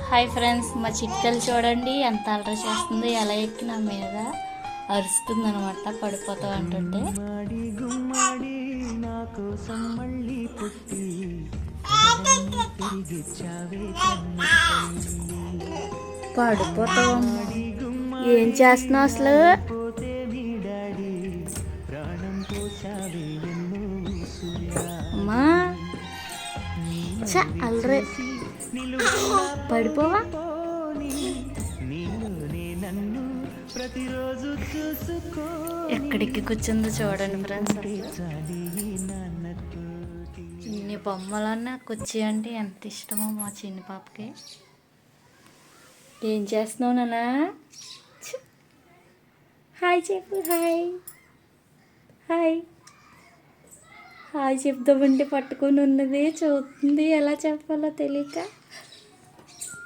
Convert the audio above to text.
Hi friends, మా చిట్కలు చూడండి ఎంత అలరి చేస్తుంది. ఎలా ఎక్కి నా మీద అరుస్తుంది అనమాట, పడిపోతావు అంటుంటే. పడిపోతావు, ఏం చేస్తున్నావు అసలు? అమ్మా అలరే, పడిపోవా. ఎక్కడికి కూర్చుందో చూడండి ఫ్రెండ్స్. ఇన్ని బొమ్మలన్నా కుర్చీ అంటే ఎంత ఇష్టమో మా చిన్న పాపకి. ఏం చేస్తున్నావు నాన్నా? హాయ్ చెప్పు. హాయ్ హాయ్ హాయ్ చెప్దామంటే పట్టుకొని ఉన్నది, చూస్తుంది, ఎలా చెప్పాలో తెలియక.